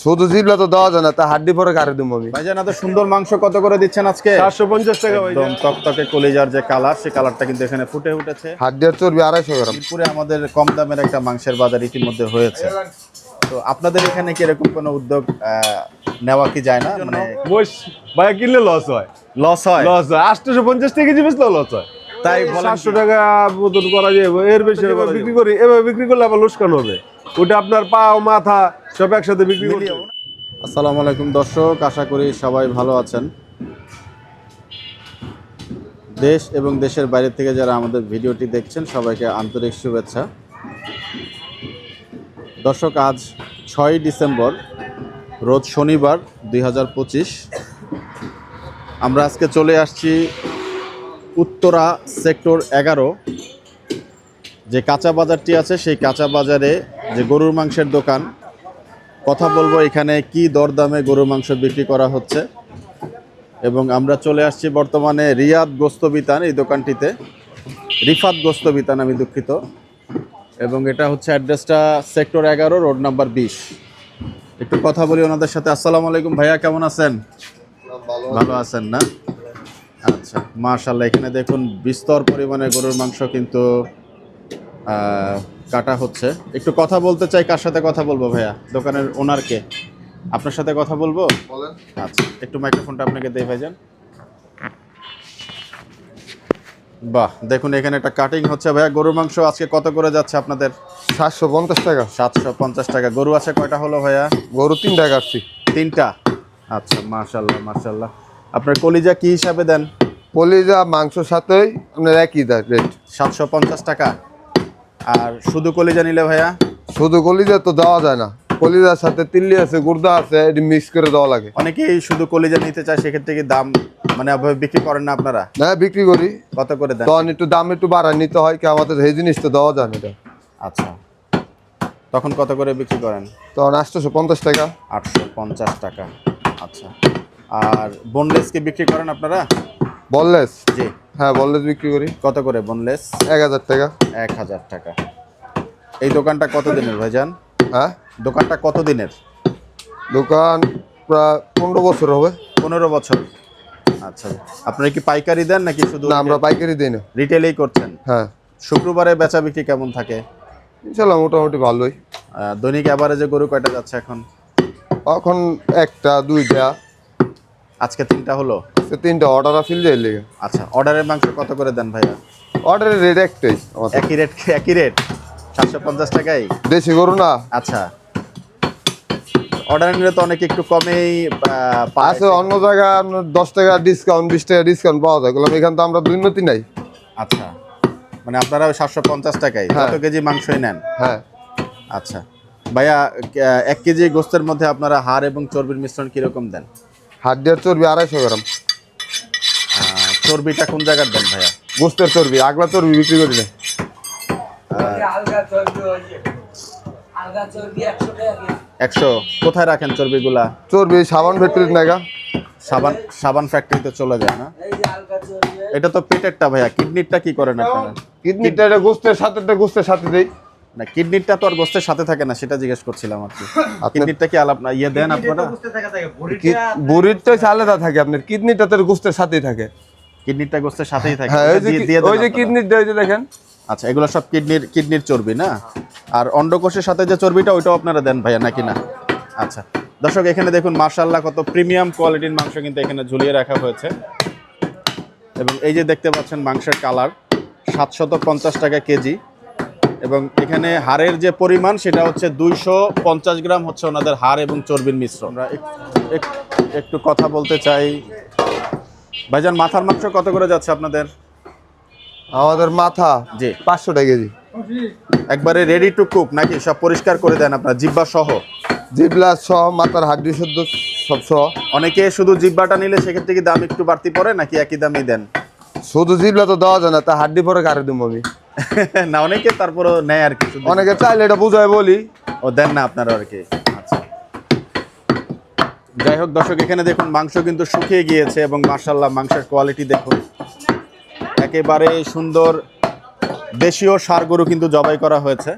শুধু জিবলা তো দেওয়া যায় না, তা হাড্ডি পরে কারে দেবো আমি। ভাইজান এত সুন্দর মাংস কত করে দিচ্ছেন আজকে? 750 টাকা একদম তকতকে কলিজার যে কালার, সেই কালারটা কিন্তু এখানে ফুটে উঠেছে। হাড্ডি আর চর্বি 250 গ্রাম। মিরপুরে আমাদের কম দামের একটা মাংসের বাজার ইতিমধ্যে হয়েছে। তো আপনাদের এখানে কি এরকম কোনো উদ্যোগ নেওয়া কি যায় না? মানে বস ভাই কিনলে লস হয়, লস হয়? 850 টাকা কেজি বেচলেও লস হয়। তাই বলেন 700 টাকা মতন করা যায়, এর বেশি এভাবে বিক্রি করি, এভাবে বিক্রি করলে আবার লোকসান হবে। ওটা আপনার পা ও মাথা সব একসাথে বিক্রি করতে হবে। আসসালামু আলাইকুম দর্শক, আশা করি সবাই ভালো আছেন। দেশ এবং দেশের বাইরে থেকে যারা আমাদের ভিডিওটি দেখছেন সবাইকে আন্তরিক শুভেচ্ছা। দর্শক, আজ 6 ডিসেম্বর, রোজ শনিবার 2025। আমরা আজকে চলে আসছি উত্তরা সেক্টর 11 যে কাঁচা বাজারটি আছে, সেই কাঁচা বাজারে যে গরুর মাংসের দোকান। কথা বলবো এখানে কি দরদামে গরুর মাংস বিক্রি করা হচ্ছে। এবং আমরা চলে আসছি বর্তমানে রিয়াদ গোস্ত বিতান, এই দোকানটিতে রিফাত গোস্ত বিতান, আমি দুঃখিত। এবং এটা হচ্ছে অ্যাড্রেসটা সেক্টর 11, রোড নাম্বার 20। একটু কথা বলি ওনাদের সাথে। আসসালামু আলাইকুম ভাইয়া, কেমন আছেন? ভালো আছেন না? আচ্ছা, মাশাআল্লাহ। এখানে দেখুন বিস্তর পরিমাণে গরুর মাংস কিন্তু কাটা হচ্ছে। একটু কথা বলতে চাই। কার সাথে কথা বলবো ভাইয়া? দোকানের ওনারকে? আপনার সাথে কথা বলবো? বলেন। আচ্ছা, একটু মাইক্রোফোনটা আপনাকে দিয়ে ভাইজান। বাহ, দেখুন এখানে একটা কাটিং হচ্ছে। ভাইয়া গরুর মাংস আজকে কত করে যাচ্ছে আপনাদের? 750 টাকা। 750 টাকা। গরু আছে কয়টা হলো ভাইয়া? গরু 3টা কাটছি। 3টা। আচ্ছা, মাশাআল্লাহ মাশাআল্লাহ। আপনার কলিজা কি হিসাবে দেন? কলিজা মাংসর সাথেই আপনার একই রেট। 750 টাকা। আর শুধু কলিজা নিলে ভাইয়া? শুধু কলিজা তো দেওয়া যায় না, কলিজার সাথে তিল্লি আছে, গুর্দা আছে, এটি মিক্স করে দেওয়া লাগে। অনেকেই শুধু কলিজা নিতে চায়, সেক্ষেত্রে কি দাম মানে ওভাবে বিক্রি করেন না আপনারা? না, বিক্রি করি। কত করে দেন? তখন একটু দাম একটু বাড়ায় নিতে হয়, কি আমাদের এই জিনিস তো দেওয়া যায় না এটা। আচ্ছা, তখন কত করে বিক্রি করেন? তখন 850 টাকা। 850 টাকা। আচ্ছা, আর বোনলেস কি বিক্রি করেন আপনারা? বললেস? জি। হ্যাঁ, বললেস বিক্রি করি। কত করে বোনলেস? 1000 টাকা। 1000 টাকা। এই দোকানটা কত দিনের ভাইজান? হ্যাঁ, দোকানটা কত দিনের? দোকান প্রায় 15 বছর হবে। 15 বছর। আচ্ছা, আপনারা কি পাইকারি দেন নাকি শুধু? না, আমরা পাইকারি দিই না। রিটেলেই করছেন? হ্যাঁ। শুক্রবারে বেচা বিক্রি কেমন থাকে? ইনশাল্লাহ মোটামুটি ভালোই। দৈনিক অ্যাভারেজে গরু কয়টা যাচ্ছে এখন? এখন 1টা 2টা। আজকে 3টা হলো। 3টা অর্ডার আসিল যে লেগে। আচ্ছা, অর্ডারের মাংস কত করে দেন ভাইয়া? অর্ডারের রেট একটাই আমাদের। একই রেট? একই রেট 750 টাকাই? দেশি গরু না। আচ্ছা, অর্ডার নিলে তো অনেকে একটু কমেই পায়। আছে অন্য জায়গায় 10 টাকা ডিসকাউন্ট, 20 টাকা ডিসকাউন্ট পাওয়া যায়, বললাম এখানে তো আমরা দুই নতি নাই। আচ্ছা, মানে আপনারা 750 টাকায় হ্যাঁ। কত কেজি মাংসই নেন? হ্যাঁ। আচ্ছা ভাইয়া, 1 কেজি গোস্তের মধ্যে আপনারা হাড় এবং চর্বির মিশ্রণ কিরকম দেন? হাড্ডি আর চর্বি 250 গ্রাম। চর্বিটা কোন জায়গার দেন ভাইয়া? গোস্তের চর্বি, আগলা চর্বি বিক্রি করি না। 100। কোথায় রাখেন চর্বিগুলা? চর্বি সাবান ফ্যাক্টরির নাগা। সাবান ফ্যাক্টরিতে চলে যায় না? এটা তো পেটেরটা ভাইয়া, কিডনিরটা কি করেন আপনারা? কিডনিটা এটা গোস্তের সাথে দেই। না, কিডনিরটা তো আর গোস্তের সাথে থাকে না, সেটা জিজ্ঞেস করছিলাম আর কি। কিডনিরটা কি আলাদা ইয়ে দেন আপনারা? বুড়িরটা আলাদা থাকে, আপনার কিডনিটা তো গোস্তের সাথেই থাকে। কিডনিরটা গোস্তের সাথেই থাকে? হ্যাঁ, ওটা দিয়ে দেন ওই যে আপনারা? কিডনিটা ওই যে দেখেন। আচ্ছা, এগুলো সব কিডনির চর্বি না? আর অন্ডকোষের সাথে যে চর্বিটা, ওইটাও আপনারা দেন ভাইয়া নাকি না? আচ্ছা দর্শক, এখানে দেখুন মাশাআল্লাহ কত প্রিমিয়াম কোয়ালিটির মাংস কিন্তু এখানে ঝুলিয়ে রাখা হয়েছে। এবং এই যে দেখতে পাচ্ছেন মাংসের কালার, 750 টাকা কেজি। এবং এখানে হাড়ের যে পরিমাণ, সেটা হচ্ছে 250 গ্রাম হচ্ছে ওনাদের হাড় এবং চর্বির মিশ্রণ। আমরা একটু কথা বলতে চাই। ভাইজান, মাথার মাংস কত করে যাচ্ছে আপনাদের? আমাদের মাথা জি 500 টাকা কেজি। একবারে রেডি টু কুক নাকি? সব পরিষ্কার করে দেন আপনার জিব্বা সহ? জিবলা সহ, মাথার হাড্ডি শুদ্ধ সব সহ। অনেকে শুধু জিব্বাটা নিলে সেক্ষেত্রে কি দাম একটু বাড়তি পড়ে নাকি একই দামই দেন? শুধু জিবলা তো দেওয়া যায় না, তা হাড্ডি পরে কারে দেবো আমি। না, অনেকে তারপরে নেয় আর কি, শুধু অনেকে চাইলে এটা বুঝাই বলি। ও দেন না আপনারা আর কি। আচ্ছা, যাই হোক দর্শক, এখানে দেখুন মাংস কিন্তু শুকিয়ে গিয়েছে এবং মাশাআল্লাহ মাংসের কোয়ালিটি দেখুন, একেবারে সুন্দর দেশীয় ষাঁড় গরু কিন্তু জবাই করা হয়েছে।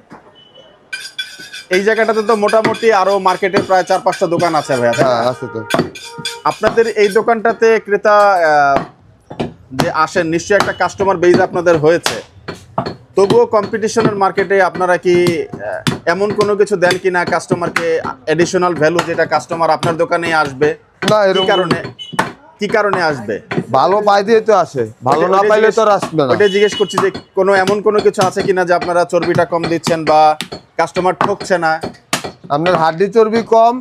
এই জায়গাটাতে তো মোটামুটি আরো মার্কেটে প্রায় 4-5টা দোকান আছে ভাইয়া, তাই না? হ্যাঁ আছে তো। আপনাদের এই দোকানটাতে ক্রেতা যে আসেন, নিশ্চয়ই একটা কাস্টমার বেজ আপনাদের হয়েছে। তবুও কম্পিটিশনের মার্কেটে আপনারা কি এমন কোনো কিছু দেন কিনা কাস্টমারকে, এডিশনাল ভ্যালু, যেটা কাস্টমার আপনার দোকানে আসবে? না কি এরকম কারণে আসবে? ভালো পাই দিয়ে তো আসে, ভালো না পাইলে তো আর আসবে না। ওইটা জিজ্ঞেস করছি যে এমন কোনো কিছু আছে কিনা যে আপনারা চর্বিটা কম দিচ্ছেন বা কাস্টমার ঠকছে না? আপনার হাড্ডি চর্বি কম,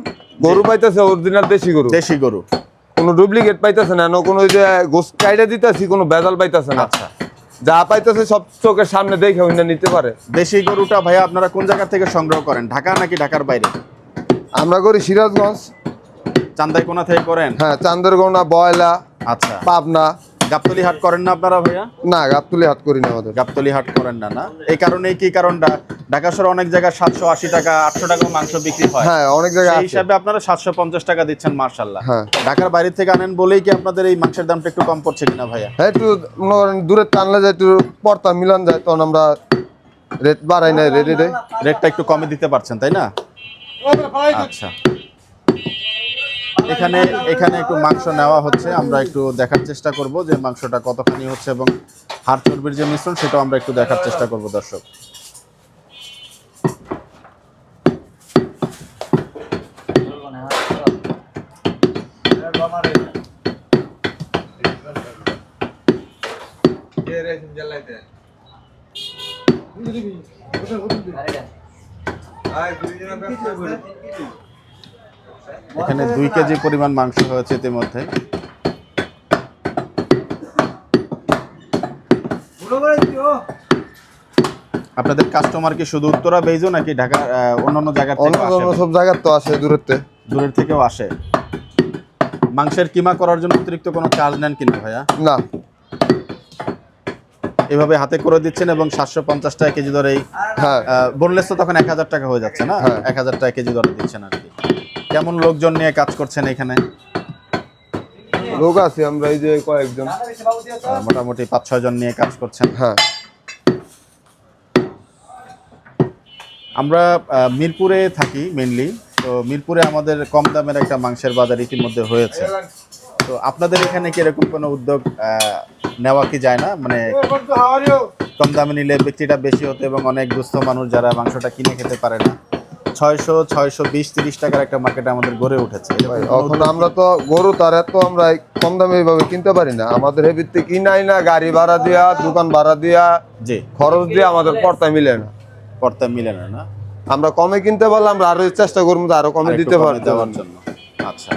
গরু পাইতেছে অরিজিনাল দেশি গরু, কোনো ডুপ্লিকেট পাইতেছে না, কোনো ওই যে গোস কাইডা দিতেছি কোনো ভেজাল পাইতেছে না। আচ্ছা, যা পাইতেছে সব চোখের সামনে দেখে ওইটা নিতে পারে। দেশি গরুটা ভাইয়া আপনারা কোন জায়গা থেকে সংগ্রহ করেন? ঢাকা নাকি ঢাকার বাইরে? আমরা করি সিরাজগঞ্জ। চান্দাইকোনা থেকে করেন? হ্যাঁ, চান্দরগোনা, বয়লা, আচ্ছা। পাবনা। গাবতলী হাট করেন না আপনারা ভাইয়া? না, গাবতলী হাট করি না আমাদের। গাবতলী হাট করেন না? না, এই কারণেই কি কারণটা? ঢাকা শহরে অনেক জায়গায় 780 টাকা 800 টাকা মাংস বিক্রি হয়। হ্যাঁ, অনেক জায়গায় সেই আছে। হিসাবে আপনারা 750 টাকা দিচ্ছেন, মাশাআল্লাহ। হ্যাঁ। ঢাকার বাইরে থেকে আনেন বলেই কি আপনাদের এই মাংসের দামটা একটু কম পড়ছে কিনা ভাইয়া? হ্যাঁ, একটু মনে করেন দূরে টানলে যায়, একটু পর্তা মিলান যায়, তখন আমরা রেট বাড়াই না, রেটটা একটু কমে দিতে পারছেন, তাই না? আচ্ছা, এখানে একটু মাংস নেওয়া হচ্ছে, আমরা একটু দেখার চেষ্টা করব যে মাংসটা কতখানি হচ্ছে এবং হাড় চর্বির যে মিশ্রণ সেটাও আমরা একটু দেখার চেষ্টা করব দর্শক। এখানে 2 কেজি পরিমাণ মাংস হয়েছে ইতিমধ্যে। আপনাদের কাস্টমার কি শুধু উত্তরা বেইজো নাকি ঢাকা অন্যান্য জায়গা থেকে আসে? অন্য সব জায়গার তো আসে, দূরের থেকেও আসে। মাংসের কিমা করার জন্য অতিরিক্ত কোনো চার্জ নেন কিনা ভাইয়া? না, এভাবে হাতে করে দিচ্ছেন এবং 750 টাকা কেজি ধরেই। হ্যাঁ বোনলেস তো তখন 1000 টাকা হয়ে যাচ্ছে না? হ্যাঁ। 1000 টাকা কেজি ধরে দিচ্ছেন আর কি। কেমন লোকজন নিয়ে কাজ করছেন এখানে? লোক আছে আমরা এই যে কয়েকজন, মোটামুটি 5-6 জন নিয়ে কাজ করছেন। হ্যাঁ। আমরা মিরপুরে থাকি মেইনলি, তো মিরপুরে আমাদের কম দামের একটা মাংসের বাজার ইতিমধ্যে হয়েছে। তো আপনাদের এখানে কি এরকম কোনো উদ্যোগ নেওয়া কি যায় না? মানে কম দামে নিলে বিক্রিটা বেশি হতো এবং অনেক দুস্থ মানুষ যারা মাংসটা কিনে খেতে পারে না, 620-30 টাকার একটা মার্কেট আমাদের গড়ে উঠেছে। এখন আমরা তো গরু তার এত আমরা কম দামে এইভাবে কিনতে পারি না, আমাদের এই ভিত্তি কিনাই না, গাড়ি ভাড়া দিয়া, দোকান ভাড়া দিয়া, জি, খরচ দিয়ে আমাদের পর্তায় মিলে না, পড়তে মিলে না। না, আমরা কমে কিনতে পারলে আমরা আরো চেষ্টা করবো আরো কমে দিতে দেওয়ার জন্য। আচ্ছা,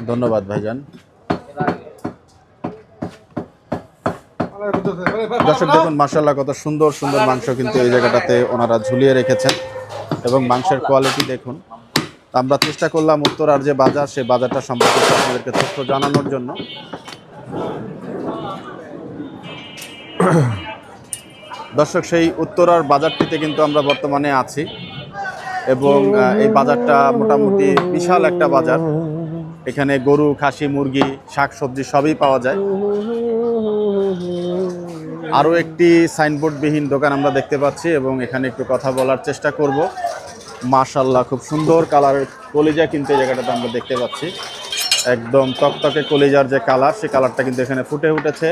ধন্যবাদ ভাইজান। দর্শক দেখুন, মাশাআল্লাহ কত সুন্দর সুন্দর মাংস কিন্তু এই জায়গাটাতে ওনারা ঝুলিয়ে রেখেছেন এবং মাংসের কোয়ালিটি দেখুন। আমরা চেষ্টা করলাম উত্তরার যে বাজার, সেই বাজারটা সম্পর্কে আপনাদেরকে তথ্য জানানোর জন্য। দর্শক, সেই উত্তরার বাজারটিতে কিন্তু আমরা বর্তমানে আছি এবং এই বাজারটা মোটামুটি বিশাল একটা বাজার। এখানে গরু, খাসি, মুরগি, শাকসবজি সবই পাওয়া যায়। আরও একটি সাইনবোর্ডবিহীন দোকান আমরা দেখতে পাচ্ছি এবং এখানে একটু কথা বলার চেষ্টা করব। মাশাআল্লাহ, খুব সুন্দর কালারের কলিজা কিন্তু এই জায়গাটাতে আমরা দেখতে পাচ্ছি। একদম টকটকে কলিজার যে কালার, সেই কালারটা কিন্তু এখানে ফুটে উঠেছে।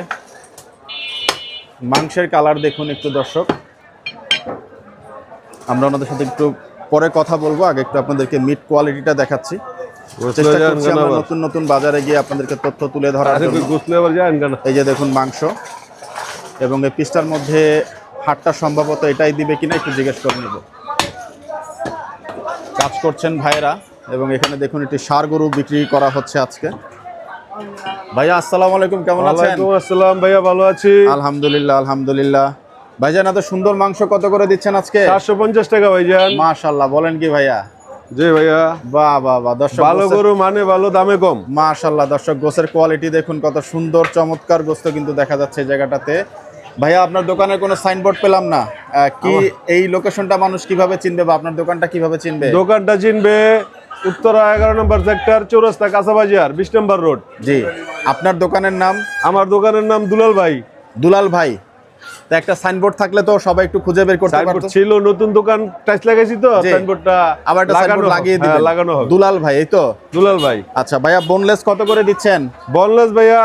মাংসের কালার দেখুন একটু দর্শক, আমরা ওনাদের সাথে একটু পরে কথা বলবো, আগে একটু আপনাদেরকে মিট কোয়ালিটিটা দেখাচ্ছি। চেষ্টা করছি আমরা নতুন নতুন বাজারে গিয়ে আপনাদেরকে তথ্য তুলে ধরার জন্য। এই যে দেখুন মাংস, এবং এই পিসটার মধ্যে হাড়টা সম্ভবত এটাই দিবে কিনা একটু জিজ্ঞেস করে নেব। কাজ করছেন ভাইয়েরা এবং এখানে দেখুন একটি ষাঁড় গরু বিক্রি করা হচ্ছে আজকে। ভাইয়া আসসালামু আলাইকুম, কেমন আছেন? ওয়ালাইকুম আসসালাম ভাইয়া, ভালো আছি আলহামদুলিল্লাহ। আলহামদুলিল্লাহ। ভাইজান, এত সুন্দর মাংস কত করে দিচ্ছেন আজকে? 750 টাকা ভাইজান। মাশাআল্লাহ, বলেন কি ভাইয়া? জি ভাইয়া, বাহ বাহ বাহ। দর্শক, ভালো গরু মানে ভালো, দামে কম। মাশাআল্লাহ, দর্শক গোছের কোয়ালিটি দেখুন, কত সুন্দর চমৎকার গোস্ত কিন্তু দেখা যাচ্ছে এই জায়গাটাতে। ভাইয়া, আপনার দোকানের কোনো সাইনবোর্ড পেলাম না, কি এই লোকেশনটা মানুষ কিভাবে চিনবে বা আপনার দোকানটা কিভাবে চিনবে? দোকানটা চিনবে উত্তরা 11 নম্বর সেক্টর, চৌরাস্তা, কাঁচাবাজার, 20 নম্বর রোড। জি, আপনার দোকানের নাম? আমার দোকানের নাম দুলাল ভাই। দুলাল ভাই, তো একটা সাইনবোর্ড থাকলে তো সবাই একটু খুঁজে বের করতে সাইনবোর্ড পারতো। ছিল, নতুন দোকান টাইস লাগাইছি তো, জি। সাইনবোর্ডটা আবার একটা সাইনবোর্ড লাগিয়ে দিবেন। লাগানো হবে। দুলাল ভাই, এই তো? দুলাল ভাই। আচ্ছা ভাইয়া, বোনলেস কত করে দিচ্ছেন? বনলেস ভাইয়া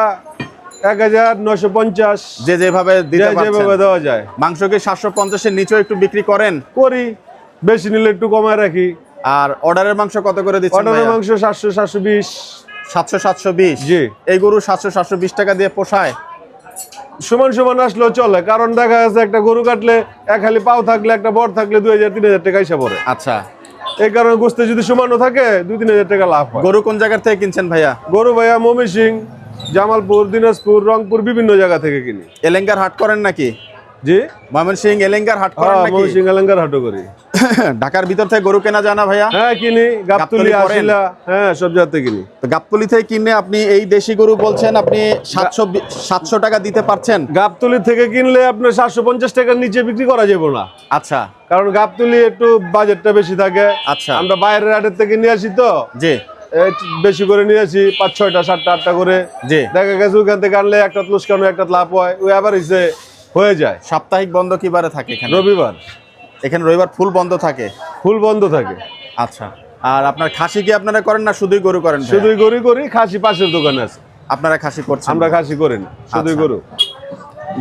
1950, যে যেভাবে দিতে পারছেন। যেভাবে দেওয়া যায়। মাংস কি 750 এর নিচেও একটু বিক্রি করেন? করি, বেশি নিলে একটু কমায় রাখি। আর অর্ডারের মাংস কত করে দিচ্ছেন? অর্ডারের মাংস 700 720। 700 720? জি। এই গরু 700 720 টাকা দিয়ে পোষায়? সমান সমান আসলেও চলে, কারণ দেখা যাচ্ছে একটা গরু কাটলে এক খালি পাও থাকলে একটা বড় থাকলে 2000 3000 টাকা এসে পড়ে। আচ্ছা, এই কারণে গোস্তে যদি সমানও থাকে 2-3000 টাকা লাভ হয়। গরু কোন জায়গা থেকে কিনছেন ভাইয়া? গরু ভাইয়া ময়মনসিংহ, জামালপুর, দিনাজপুর, রংপুর বিভিন্ন জায়গা থেকে কিনি। এলেঙ্গার হাট করেন নাকি? জি, ময়মনসিংহ এলেঙ্গার হাট করেন হ্যাঁ, নাকি? ময়মনসিংহ এলাঙ্গার হাটও করি। ঢাকার ভিতর থেকে গরু কেনা যায় না ভাইয়া? হ্যাঁ কিনি, গাবতলি, গাবতলি করেন? আশিলা, হ্যাঁ সব জায়গা থেকে কিনি। তো গাবতলি থেকে কিনে আপনি এই দেশি গরু বলছেন আপনি 700 টাকা দিতে পারছেন? গাবতলি থেকে কিনলে আপনার 750 টাকার নিচে বিক্রি করা যাবে না, আচ্ছা কারণ গাবতলি একটু বাজেটটা বেশি থাকে। আচ্ছা। আমরা বাইরের হাটের থেকে নিয়ে আসি তো, জি এই বেশি করে নিয়ে আসি, 5-6টা 7টা 8টা করে। জি। দেখা গেছে ওখান থেকে আনলে একটা লোকসান, একটা লাভ হয়, ওই আবার এসে হয়ে যায়। সাপ্তাহিক বন্ধ কি বারে থাকে এখানে? রবিবার। এখানে রবিবার ফুল বন্ধ থাকে? ফুল বন্ধ থাকে। আচ্ছা। আর আপনার খাসি কি আপনারা করেন না শুধুই গরু করেন ভাইয়া? শুধুই গরু করি, খাসি পাশের দোকানে আছে। আপনারা খাসি করছেন? আমরা খাসি করি না, শুধুই আচ্ছা। গরু।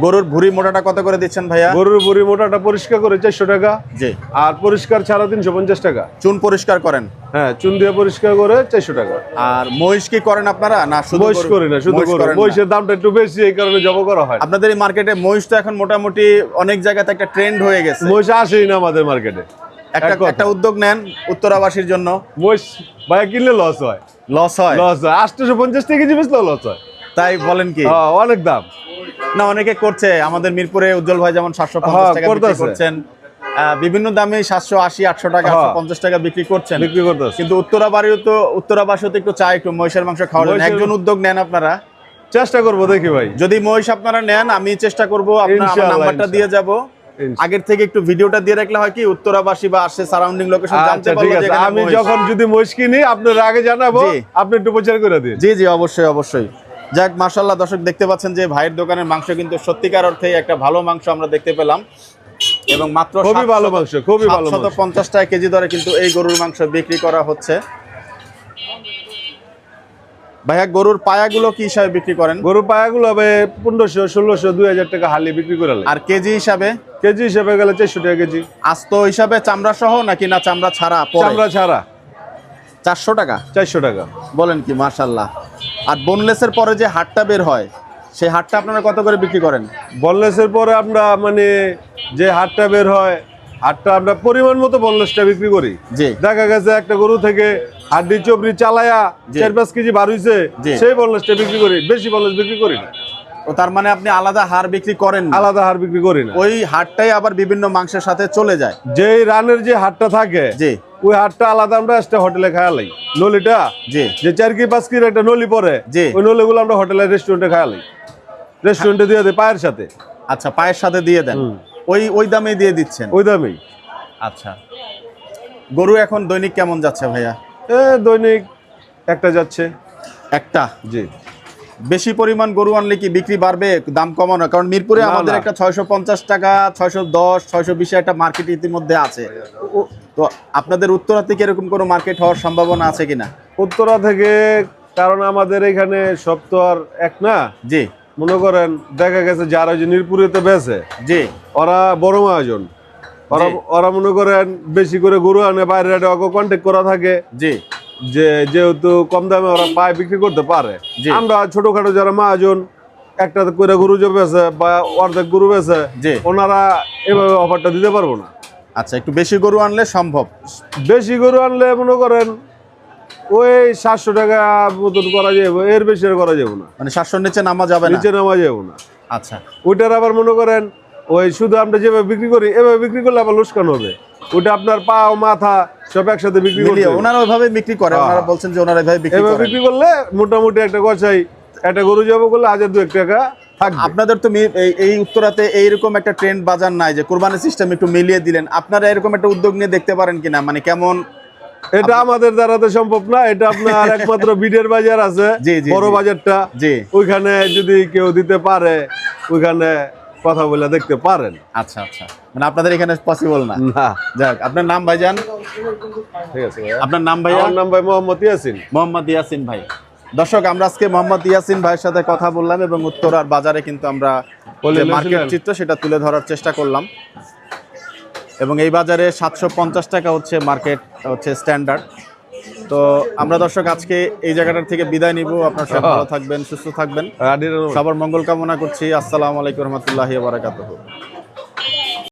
গরুর ভুঁড়ি মোটাটা কত করে দিচ্ছেন ভাইয়া? গরুর বুড়ি মোটাটা পরিষ্কার করে 400 টাকা, জি। আর পরিষ্কার ছাড়া 350 টাকা। চুন পরিষ্কার করেন? হ্যাঁ, চুন দিয়ে পরিষ্কার করে 400 টাকা। আর মহিষ কি করেন আপনারা না শুধু মহিষ গরু? করি না, শুধু মহিষ গরু। করেন না। মহিষের দামটা একটু বেশি, এই কারণে জব করা হয় না। আপনাদের এই মার্কেটে মহিষ তো এখন মোটামুটি অনেক জায়গাতে একটা ট্রেন্ড হয়ে গেছে। মহিষ আসেই না আমাদের মার্কেটে। একটা উদ্যোগ নেন উত্তরাবাসীর জন্য। মহিষ ভাই কিনলে লস হয়, লস হয়? লস হয়। 850 টাকা কেজি বেচলেও লস হয়। তাই বলেন কি? হ্যাঁ, অনেক দাম। না, অনেকে করছে। আমাদের মিরপুরে উজ্জ্বল ভাই যেমন 750 টাকা বিক্রি করতেছে। করছেন, বিভিন্ন দামে 780 800 টাকা 850 টাকা বিক্রি করছেন। বিক্রি করতেছে। কিন্তু উত্তরাবাসীও তো একটু চায় একটু মহিষের মাংস খাওয়ার জন্য। মহিষের- একজন উদ্যোগ নেন আপনারা। চেষ্টা করবো, দেখি ভাই। যদি মহিষ আপনারা নেন আমি চেষ্টা করবো, আমার ইনশাআল্লাহ, নাম্বারটা দিয়ে যাব। আগের থেকে একটু ভিডিওটা দিয়ে রাখলে হয় কি উত্তরাবাসী বা আসে সারাউন্ডিং লোকেশন জানতে আচ্ছা, ঠিক পারলো যে আছে। এখানে আমি মহিষ। যখন যদি মহিষ কিনি আপনার আগে জানাবো, জি। আপনি একটু প্রচার করে দিন। জি জি, অবশ্যই অবশ্যই। যাক, মাশাআল্লাহ দর্শক দেখতে পাচ্ছেন যে ভাইয়ের দোকানের মাংস কিন্তু সত্যিকার অর্থে একটা ভালো মাংস আমরা দেখতে পেলাম, এবং মাত্র খুবই ভালো মাংস, খুবই ভালো মাংস। 750 টাকা কেজি দরে কিন্তু এই গরুর মাংস বিক্রি করা হচ্ছে। ভাইয়া, গরুর পায়াগুলো কি হিসাবে বিক্রি করেন? গরু পায়াগুলো হবে 1500 1600 2000 টাকা হালি বিক্রি করে। আর কেজি হিসাবে? কেজি হিসেবে গেলে 400 টাকা কেজি। আস্ত হিসাবে চামড়া সহ নাকি না চামড়া ছাড়া? চামড়া ছাড়া 400 টাকা। 400 টাকা। বলেন কি, মাশাআল্লাহ। আর বোনলেসের পরে যে হাড়টা বের হয় সেই হাড়টা আপনারা কত করে বিক্রি করেন? বনলেসের পরে আমরা মানে যে হাটটা বের হয়, হাটটা আমরা পরিমাণ মতো বনলেসটা বিক্রি করি। জি। দেখা গেছে একটা গরু থেকে হাড্ডি চবরি চালায়া জি। 4-5 কেজি বার হইছে, জি। সেই বনলেসটা বিক্রি করি, বেশি বনলেস বিক্রি করি না। ও তার মানে আপনি আলাদা হাড় বিক্রি করেন না? আলাদা হাড় বিক্রি করি না। ওই হাড়টাই আবার বিভিন্ন মাংসের সাথে চলে যায়? যেই রানের যে হাটটা থাকে, জি ওই হাটটা আলাদা আমরা একটা হোটেলে খাওয়ালাই। নলিটা জি যে 4-5 কেজি একটা নলি পরে, জি। ওই নলিগুলো আমরা হোটেলে রেস্টুরেন্টে খাওয়ালাই। রেস্টুরেন্টে দিয়ে দেয় পায়ের সাথে। আচ্ছা, পায়ের সাথে দিয়ে দেন? ওই দামে দিয়ে দিচ্ছেন? ওই দামেই। আচ্ছা। গরু এখন দৈনিক কেমন যাচ্ছে ভাইয়া? দৈনিক একটা যাচ্ছে। একটা? জি। বেশি পরিমাণ গরু আনলে কি বিক্রি বাড়বে, দাম কমানো? কারণ মিরপুরে না, আমাদের না। একটা 650 টাকা 610 620 একটা মার্কেট ইতিমধ্যে আছে। তো আপনাদের উত্তরা থেকে এরকম কোনো মার্কেট হওয়ার সম্ভাবনা আছে কিনা? উত্তরা থেকে, কারণ আমাদের এখানে সব তো আর এক না। জি মনে করেন দেখা গেছে যারা ওই যে নিরপুরেতে বেছে, জি ওরা বড় মহাজন, ওরা মনে করেন বেশি করে গরু আনে, বাইরে কন্ট্যাক্ট করা থাকে জি যে যেহেতু কম দামে ওরা পায় বিক্রি করতে পারে। জি। আমরা ছোটখাটো যারা মহাজন একটা করে গরু যে বেছে বা অর্ধেক গরু বেছে, জি। ওনারা এভাবে অফারটা দিতে পারবো না। আচ্ছা, একটু বেশি গরু আনলে সম্ভব? বেশি গরু আনলে মনে করেন ওই 700 টাকা মতন করা যাবে, এর বেশি আর করা যাবে না। মানে 700 নিচে নামা যাবে না? নিচে নামা যাবে না। আচ্ছা। ওইটার আবার মনে করেন ওই শুধু আমরা যেভাবে বিক্রি করি এভাবে বিক্রি করলে আবার লোকসান হবে। ওটা আপনার পা ও মাথা সব একসাথে বিক্রি করতে হবে। ওনারা ওইভাবে বিক্রি করে? ওনারা বলছেন যে ওনারা এভাবে বিক্রি এভাবে করে? বিক্রি করলে মোটামুটি একটা গছাই একটা গরু যাবো করলে 1000-2 টাকা থাকবে। আপনাদের তো এই উত্তরাতে এইরকম একটা ট্রেন্ড বাজার নাই যে কোরবানি সিস্টেম একটু মিলিয়ে দিলেন। আপনারা এরকম একটা উদ্যোগ নিয়ে দেখতে পারেন কিনা? মানে কেমন? এটা আমাদের দ্বারা তো সম্ভব না। এটা আপনার একমাত্র বিডের বাজার আছে, জি, জি, বড় জি। বাজারটা। জি। ওইখানে যদি কেউ দিতে পারে, ওইখানে কথা বলে দেখতে পারেন। আচ্ছা আচ্ছা, মানে আপনাদের এখানে পসিবল না? না, যাক, আপনার নাম ভাইজান? ঠিক আছে ভাইয়া। আপনার নাম ভাইয়া? আমার নাম ভাই মোহাম্মদ ইয়াসিন। মোহাম্মদ ইয়াসিন ভাই। দর্শক, আমরা আজকে মোহাম্মদ ইয়াসিন ভাইয়ের সাথে কথা বললাম এবং উত্তরার বাজারে কিন্তু আমরা যে মার্কেট চিত্র সেটা তুলে ধরার চেষ্টা করলাম। এবং এই বাজারে 750 টাকা হচ্ছে মার্কেট, হচ্ছে স্ট্যান্ডার্ড। তো আমরা দর্শক আজকে এই জায়গাটার থেকে বিদায় নিব। আপনারা সবাই ভালো থাকবেন, সুস্থ থাকবেন, সবার মঙ্গল কামনা করছি। আসসালামু আলাইকুম রহমতুল্লাহি ওয়া বারাকাতুহু।